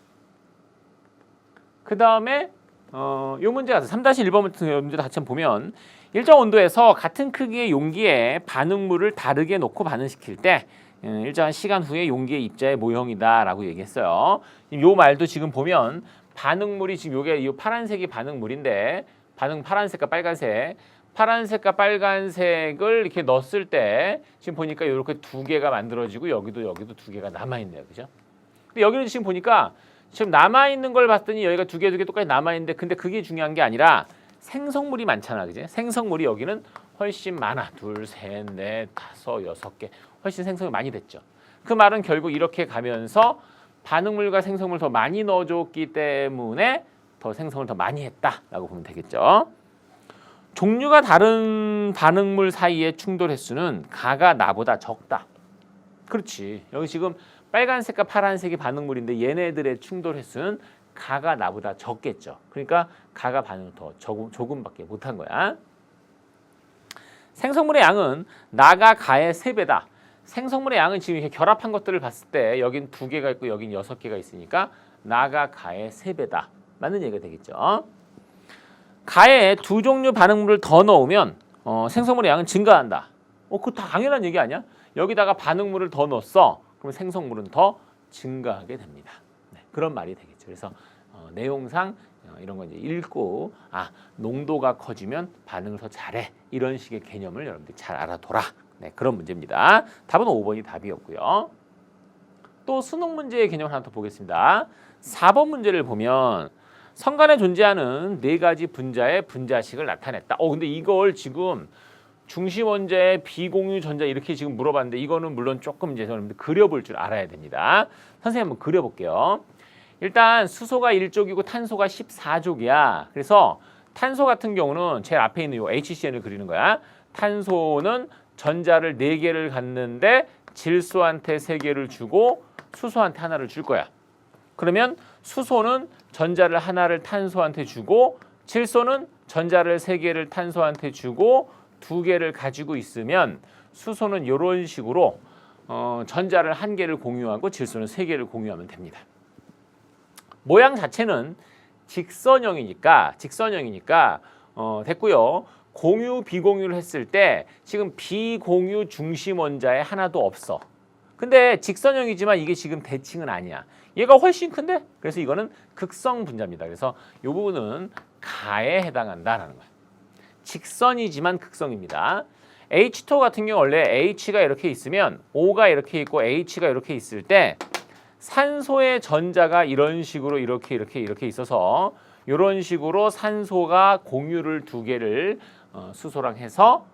그 다음에 요 문제 가서 3-1번 문제 같이 보면 일정 온도에서 같은 크기의 용기에 반응물을 다르게 놓고 반응시킬 때 일정한 시간 후에 용기의 입자의 모형이다라고 얘기했어요. 요 말도 지금 보면 반응물이 지금 요게 이 파란색이 반응물인데 파란색과 빨간색 파란색과 빨간색을 이렇게 넣었을 때 지금 보니까 이렇게 2개가 만들어지고 여기도 2개가 남아있네요. 그죠? 근데 여기는 지금 보니까 지금 남아있는 걸 봤더니 여기가 2개 똑같이 남아있는데 근데 그게 중요한 게 아니라 생성물이 많잖아, 그지? 생성물이 여기는 훨씬 많아. 2, 3, 4, 5, 6개. 훨씬 생성이 많이 됐죠. 그 말은 결국 이렇게 가면서 반응물과 생성물 더 많이 넣어줬기 때문에 더 생성을 더 많이 했다라고 보면 되겠죠. 종류가 다른 반응물 사이의 충돌 횟수는 가가 나보다 적다. 그렇지. 여기 지금 빨간색과 파란색이 반응물인데 얘네들의 충돌 횟수는 가가 나보다 적겠죠. 그러니까 가가 반응을 더 조금밖에 못한 거야. 생성물의 양은 나가 가의 3배다. 생성물의 양은 지금 이렇게 결합한 것들을 봤을 때 여긴 2개가 있고 여긴 6개가 있으니까 나가 가의 3배다. 맞는 얘기가 되겠죠. 가에 2종류 반응물을 더 넣으면 생성물의 양은 증가한다. 그거 다 당연한 얘기 아니야? 여기다가 반응물을 더 넣었어. 그럼 생성물은 더 증가하게 됩니다. 네, 그런 말이 되겠죠. 그래서 내용상 이런 거 이제 읽고 농도가 커지면 반응을 더 잘해. 이런 식의 개념을 여러분들이 잘 알아둬라. 네, 그런 문제입니다. 답은 5번이 답이었고요. 또 수능 문제의 개념을 하나 더 보겠습니다. 4번 문제를 보면 선간에 존재하는 4가지 분자의 분자식을 나타냈다. 근데 이걸 지금 중심 원자의 비공유 전자 이렇게 지금 물어봤는데 이거는 물론 조금 이제 여러분들 그려볼 줄 알아야 됩니다. 선생님 한번 그려볼게요. 일단 수소가 1족이고 탄소가 14족이야. 그래서 탄소 같은 경우는 제일 앞에 있는 요 HCn을 그리는 거야. 탄소는 전자를 4개를 갖는데 질소한테 3개를 주고 수소한테 하나를 줄 거야. 그러면 수소는 전자를 하나를 탄소한테 주고 질소는 전자를 3개를 탄소한테 주고 2개를 가지고 있으면 수소는 이런 식으로 전자를 1개를 공유하고 질소는 3개를 공유하면 됩니다. 모양 자체는 직선형이니까 됐고요. 공유 비공유를 했을 때 지금 비공유 중심 원자에 하나도 없어. 근데 직선형이지만 이게 지금 대칭은 아니야. 얘가 훨씬 큰데? 그래서 이거는 극성 분자입니다. 그래서 이 부분은 가에 해당한다라는 거야. 직선이지만 극성입니다. H2 같은 경우 원래 H가 이렇게 있으면 O가 이렇게 있고 H가 이렇게 있을 때 산소의 전자가 이런 식으로 이렇게 있어서 이런 식으로 산소가 공유를 2개를 수소랑 해서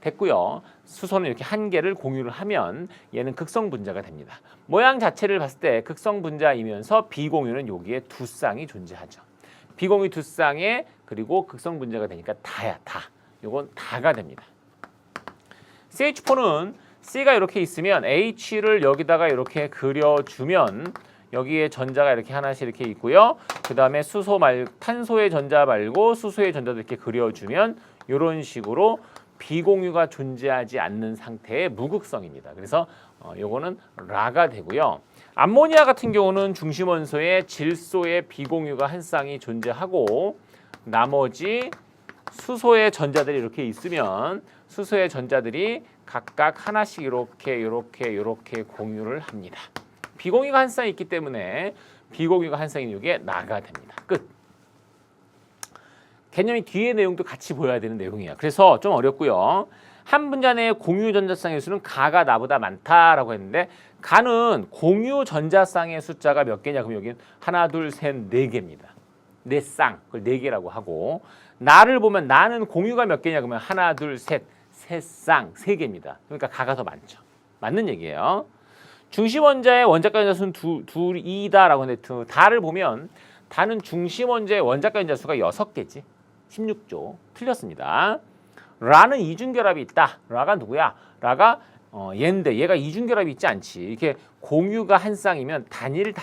됐고요. 수소는 이렇게 1개를 공유를 하면 얘는 극성 분자가 됩니다. 모양 자체를 봤을 때 극성 분자이면서 비공유는 여기에 2쌍이 존재하죠. 비공유 2쌍에 그리고 극성 분자가 되니까 다야, 다. 요건 다가 됩니다. CH4는 C가 이렇게 있으면 H를 여기다가 이렇게 그려주면 여기에 전자가 이렇게 하나씩 이렇게 있고요. 그 다음에 탄소의 전자 말고 수소의 전자도 이렇게 그려주면 이런 식으로 비공유가 존재하지 않는 상태의 무극성입니다. 그래서 요거는 라가 되고요. 암모니아 같은 경우는 중심 원소에 질소의 비공유가 한 쌍이 존재하고 나머지 수소의 전자들이 이렇게 있으면 수소의 전자들이 각각 하나씩 이렇게 공유를 합니다. 비공유가 한 쌍이 있기 때문에 비공유가 한 쌍인 이게 나가 됩니다. 끝. 개념이 뒤에 내용도 같이 보여야 되는 내용이야. 그래서 좀 어렵고요. 한 분자 내의 공유 전자쌍의 수는 가가 나보다 많다라고 했는데 가는 공유 전자쌍의 숫자가 몇 개냐? 그럼 여기는 하나, 둘, 셋, 4개입니다. 4쌍, 그걸 4개라고 하고 나를 보면 나는 공유가 몇 개냐? 그러면 하나, 둘, 셋, 3쌍, 3개입니다. 그러니까 가가 더 많죠. 맞는 얘기예요. 중심 원자의 원자가 전자 수는 2다라고 했는데 다를 보면 다는 중심 원자의 원자가 전자 수가 6개지. 16조. 틀렸습니다. 라는 이중결합이 있다. 라가 누구야? 라가 얘인데 얘가 이중결합이 있지 않지. 이렇게 공유가 한 쌍이면 단일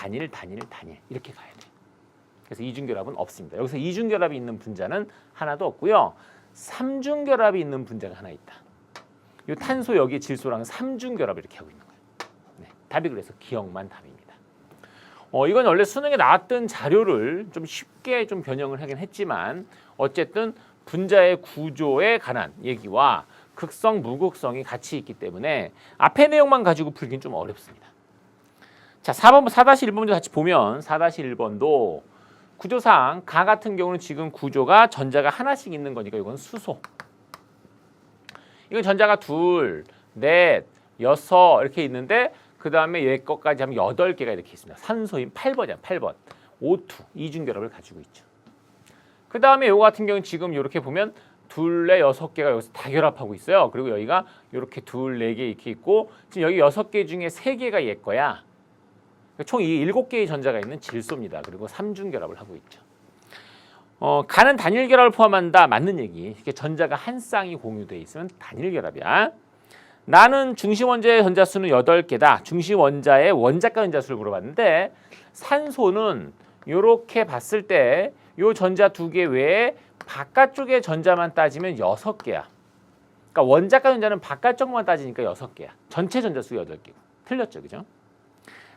이렇게 가야 돼. 그래서 이중결합은 없습니다. 여기서 이중결합이 있는 분자는 하나도 없고요. 3중결합이 있는 분자가 하나 있다. 이 탄소 여기 질소랑 3중결합을 이렇게 하고 있는 거예요. 네, 답이 그래서 기억만 답입니다. 이건 원래 수능에 나왔던 자료를 좀 쉽게 좀 변형을 하긴 했지만 어쨌든 분자의 구조에 관한 얘기와 극성, 무극성이 같이 있기 때문에 앞에 내용만 가지고 풀긴 좀 어렵습니다. 자, 4-1번 문제 같이 보면 4-1번도 구조상 가 같은 경우는 지금 구조가 전자가 하나씩 있는 거니까 이건 수소. 이건 전자가 2, 4, 6 이렇게 있는데 그 다음에 얘 것까지 하면 8개가 이렇게 있습니다. 산소인 8번이야, 8번. O2, 이중결합을 가지고 있죠. 그 다음에 요거 같은 경우는 지금 이렇게 보면 둘, 넷, 6개가 여기서 다 결합하고 있어요. 그리고 여기가 이렇게 둘, 4개 이렇게 있고 지금 여기 6개 중에 3개가 얘 거야. 총 이 7개의 전자가 있는 질소입니다. 그리고 삼중 결합을 하고 있죠. 가는 단일 결합을 포함한다. 맞는 얘기. 이렇게 전자가 한 쌍이 공유돼 있으면 단일 결합이야. 나는 중심 원자의 전자수는 8개다. 중심 원자의 원자가 전자수를 물어봤는데 산소는 이렇게 봤을 때 이 전자 2개 외에 바깥쪽의 전자만 따지면 6개야. 그러니까 원자가 전자는 바깥쪽만 따지니까 6개야. 전체 전자수가 8개고. 틀렸죠. 그죠?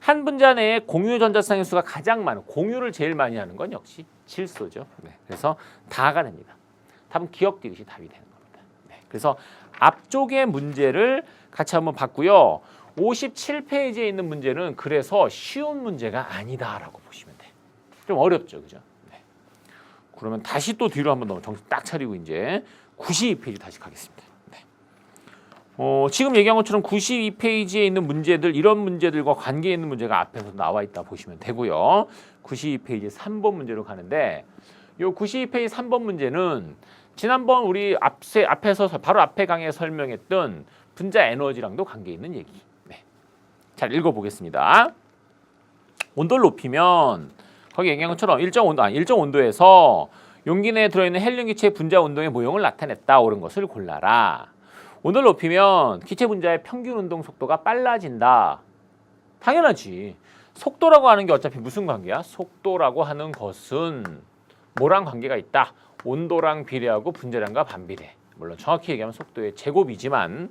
한 분자 내에 공유 전자쌍의 수가 가장 많은, 공유를 제일 많이 하는 건 역시 질소죠. 네, 그래서 다가 됩니다. 답은 기억되듯이 답이 되는 겁니다. 네, 그래서 앞쪽의 문제를 같이 한번 봤고요. 57페이지에 있는 문제는 그래서 쉬운 문제가 아니다라고 보시면 돼요. 좀 어렵죠. 그죠? 네. 그러면 다시 또 뒤로 한번 정신 딱 차리고 이제 92페이지 다시 가겠습니다. 지금 얘기한 것처럼 92페이지에 있는 문제들, 이런 문제들과 관계 있는 문제가 앞에서 나와 있다 보시면 되고요. 92페이지 3번 문제로 가는데 이 92페이지 3번 문제는 지난번 우리 앞에서 바로 앞에 강의에 설명했던 분자 에너지랑도 관계 있는 얘기. 네. 잘 읽어보겠습니다. 온도를 높이면 거기 얘기한 것처럼 일정 온도에서 용기 내에 들어있는 헬륨 기체의 분자 운동의 모형을 나타냈다. 옳은 것을 골라라. 온도를 높이면 기체 분자의 평균 운동 속도가 빨라진다. 당연하지. 속도라고 하는 게 어차피 무슨 관계야? 속도라고 하는 것은 뭐랑 관계가 있다? 온도랑 비례하고 분자량과 반비례. 물론 정확히 얘기하면 속도의 제곱이지만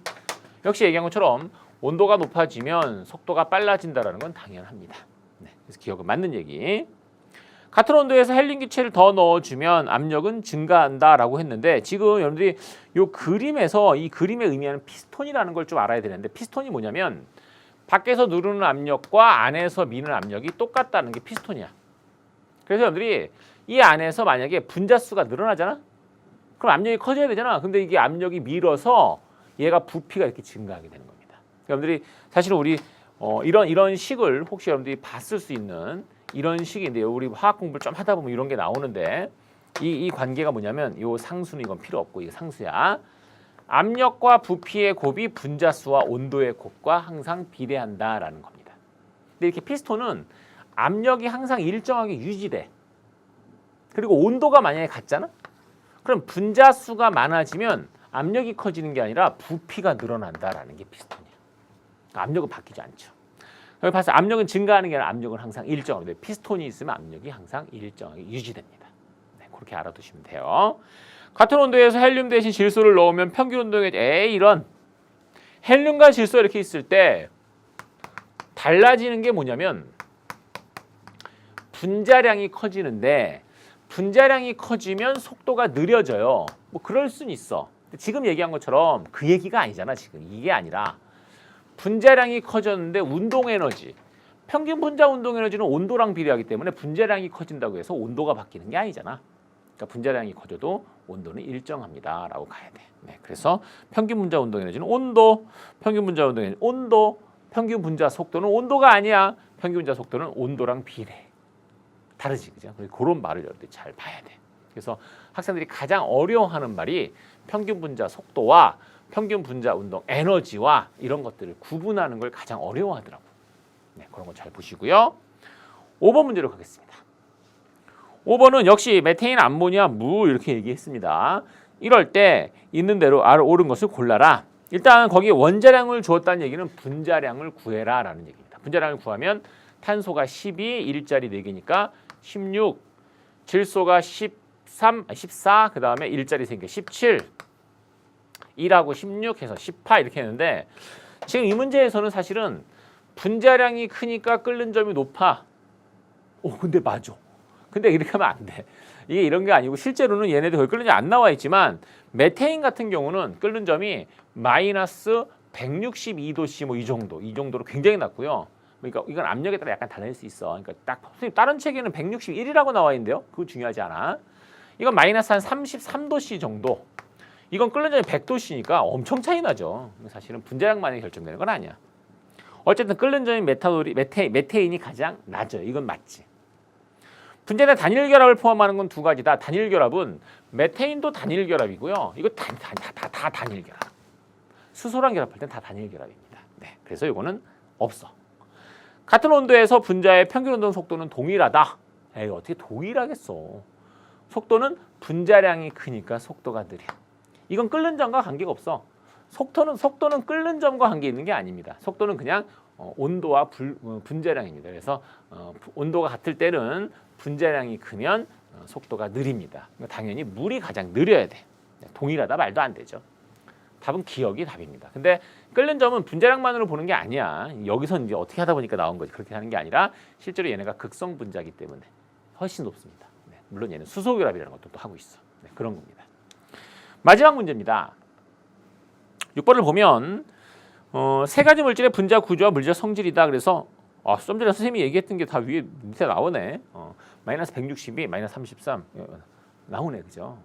역시 얘기한 것처럼 온도가 높아지면 속도가 빨라진다는 건 당연합니다. 네, 그래서 기억은 맞는 얘기. 같은 온도에서 헬륨 기체를 더 넣어주면 압력은 증가한다라고 했는데 지금 여러분들이 이 그림에서 이 그림의 의미하는 피스톤이라는 걸 좀 알아야 되는데 피스톤이 뭐냐면 밖에서 누르는 압력과 안에서 미는 압력이 똑같다는 게 피스톤이야. 그래서 여러분들이 이 안에서 만약에 분자수가 늘어나잖아? 그럼 압력이 커져야 되잖아. 근데 이게 압력이 밀어서 얘가 부피가 이렇게 증가하게 되는 겁니다. 여러분들이 사실은 우리 이런 식을 혹시 여러분들이 봤을 수 있는 이런 식인데요. 우리 화학 공부를 좀 하다 보면 이런 게 나오는데 이 관계가 뭐냐면 이 상수는 이건 필요 없고 이게 상수야. 압력과 부피의 곱이 분자수와 온도의 곱과 항상 비례한다라는 겁니다. 근데 이렇게 피스톤은 압력이 항상 일정하게 유지돼. 그리고 온도가 만약에 같잖아? 그럼 분자수가 많아지면 압력이 커지는 게 아니라 부피가 늘어난다라는 게 피스톤이야. 압력은 바뀌지 않죠. 여기 봐서 압력은 증가하는 게 아니라 압력은 항상 일정하게. 피스톤이 있으면 압력이 항상 일정하게 유지됩니다. 네, 그렇게 알아두시면 돼요. 같은 온도에서 헬륨 대신 질소를 넣으면 평균 온도에 이런 헬륨과 질소 이렇게 있을 때 달라지는 게 뭐냐면 분자량이 커지는데 분자량이 커지면 속도가 느려져요. 뭐 그럴 수는 있어. 지금 얘기한 것처럼 그 얘기가 아니잖아. 지금 이게 아니라 분자량이 커졌는데 운동 에너지, 평균 분자 운동 에너지는 온도랑 비례하기 때문에 분자량이 커진다고 해서 온도가 바뀌는 게 아니잖아. 그러니까 분자량이 커져도 온도는 일정합니다라고 가야 돼. 네, 그래서 평균 분자 운동 에너지는 온도, 평균 분자 운동 에너지 온도, 평균 분자 속도는 온도가 아니야. 평균 분자 속도는 온도랑 비례. 다르지, 그죠? 그런 말을 여러분들이 잘 봐야 돼. 그래서 학생들이 가장 어려워하는 말이 평균 분자 속도와 평균 분자 운동 에너지와 이런 것들을 구분하는 걸 가장 어려워하더라고. 네, 그런 거 잘 보시고요. 5번 문제로 가겠습니다. 5번은 역시 메테인, 암모니아, 무 이렇게 얘기했습니다. 이럴 때 있는 대로 옳은 것을 골라라. 일단 거기에 원자량을 주었다는 얘기는 분자량을 구해라 라는 얘기입니다. 분자량을 구하면 탄소가 12, 일자리 4개니까 16, 질소가 14, 그 다음에 일자리 3개 17, 1하고 16 해서 18 이렇게 했는데 지금 이 문제에서는 사실은 분자량이 크니까 끓는 점이 높아. 근데 맞아. 근데 이렇게 하면 안 돼. 이게 이런 게 아니고 실제로는 얘네들 거의 끓는 점이 안 나와 있지만 메테인 같은 경우는 끓는 점이 마이너스 162도씨 뭐 이 정도로 굉장히 낮고요. 그러니까 이건 압력에 따라 약간 달라질 수 있어. 그러니까 딱 선생님 다른 책에는 161이라고 나와 있는데요. 그거 중요하지 않아. 이건 마이너스 한 33도씨 정도. 이건 끓는 점이 100도씨니까 엄청 차이 나죠. 사실은 분자량만이 결정되는 건 아니야. 어쨌든 끓는 점이 메테인이 가장 낮아요. 이건 맞지. 분자 내 단일 결합을 포함하는 건 두 가지다. 단일 결합은 메테인도 단일 결합이고요. 이거 다 단일 결합. 수소랑 결합할 땐 다 단일 결합입니다. 네, 그래서 이거는 없어. 같은 온도에서 분자의 평균 온도 속도는 동일하다. 에이, 어떻게 동일하겠어. 속도는 분자량이 크니까 속도가 느려. 이건 끓는 점과 관계가 없어. 속도는 끓는 점과 관계 있는 게 아닙니다. 속도는 그냥 온도와 분자량입니다. 그래서 온도가 같을 때는 분자량이 크면 속도가 느립니다. 당연히 물이 가장 느려야 돼. 동일하다 말도 안 되죠. 답은 기억이 답입니다. 근데 끓는 점은 분자량만으로 보는 게 아니야. 여기서 이제 어떻게 하다 보니까 나온 거지. 그렇게 하는 게 아니라 실제로 얘네가 극성 분자이기 때문에 훨씬 높습니다. 네, 물론 얘는 수소 결합이라는 것도 또 하고 있어. 네, 그런 겁니다. 마지막 문제입니다. 6번을 보면 세 가지 물질의 분자 구조와 물질 성질이다. 그래서 좀 전에 선생님이 얘기했던 게 다 위에 밑에 나오네. 마이너스 162, 마이너스 33 나오네, 그죠?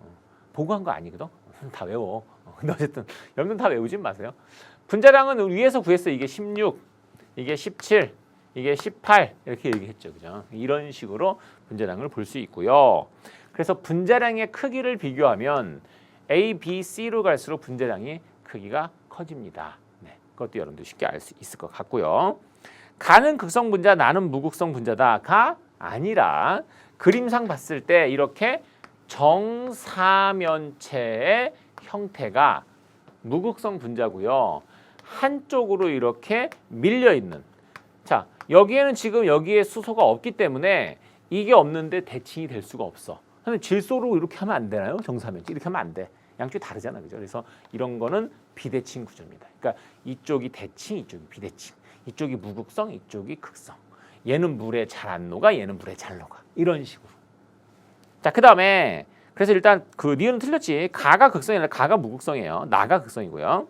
보고 한 거 아니거든. 다 외워. 근데 어쨌든 여러분들 다 외우진 마세요. 분자량은 위에서 구했어요. 이게 16, 이게 17, 이게 18 이렇게 얘기했죠, 그죠? 이런 식으로 분자량을 볼 수 있고요. 그래서 분자량의 크기를 비교하면 A, B, C로 갈수록 분자량이 크기가 커집니다. 네, 그것도 여러분들 쉽게 알 수 있을 것 같고요. 가는 극성 분자, 나는 무극성 분자다가 아니라 그림상 봤을 때 이렇게 정사면체의 형태가 무극성 분자고요. 한쪽으로 이렇게 밀려 있는. 자, 여기에는 지금 여기에 수소가 없기 때문에 이게 없는데 대칭이 될 수가 없어. 근데 질소로 이렇게 하면 안 되나요? 정사면체 이렇게 하면 안 돼. 양쪽이 다르잖아, 그죠? 그래서 이런 거는 비대칭 구조입니다. 그러니까 이쪽이 대칭, 이쪽이 비대칭. 이쪽이 무극성, 이쪽이 극성. 얘는 물에 잘 안 녹아, 얘는 물에 잘 녹아. 이런 식으로. 자, 그다음에 그래서 일단 그 니은은 틀렸지. 가가 극성이 아니라 가가 무극성이에요. 나가 극성이고요.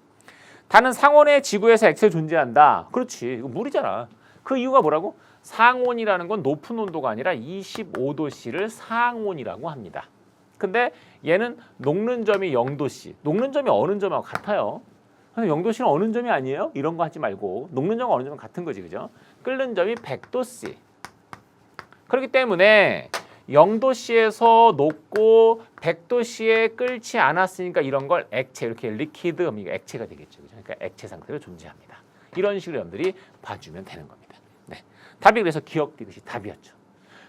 다는 상온의 지구에서 액체 존재한다. 그렇지. 이거 물이잖아. 그 이유가 뭐라고? 상온이라는 건 높은 온도가 아니라 25도씨를 상온이라고 합니다. 근데 얘는 녹는 점이 0도씨. 녹는 점이 어느 점하고 같아요. 그래서 0도씨는 어느 점이 아니에요? 이런 거 하지 말고 녹는 점과 어느 점은 같은 거지, 그죠? 끓는 점이 100도씨. 그렇기 때문에 0도씨에서 녹고 100도씨에 끓지 않았으니까 이런 걸 액체, 이렇게 리퀴드, 이거 액체가 되겠죠. 그죠? 그러니까 액체 상태로 존재합니다. 이런 식으로 여러분들이 봐주면 되는 겁니다. 네. 답이 그래서 기억되듯이 답이었죠.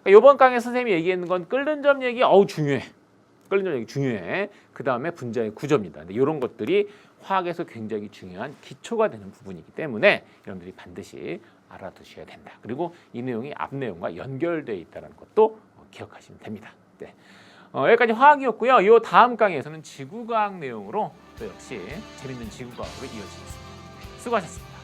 그러니까 이번 강의 선생님이 얘기했는 건 끓는 점 얘기 중요해. 끓는 점 얘기 중요해. 그 다음에 분자의 구조입니다. 근데 이런 것들이 화학에서 굉장히 중요한 기초가 되는 부분이기 때문에 여러분들이 반드시 알아두셔야 된다. 그리고 이 내용이 앞 내용과 연결되어 있다는 것도 기억하시면 됩니다. 네. 여기까지 화학이었고요. 이 다음 강의에서는 지구과학 내용으로 또 역시 재밌는 지구과학으로 이어지겠습니다. 수고하셨습니다.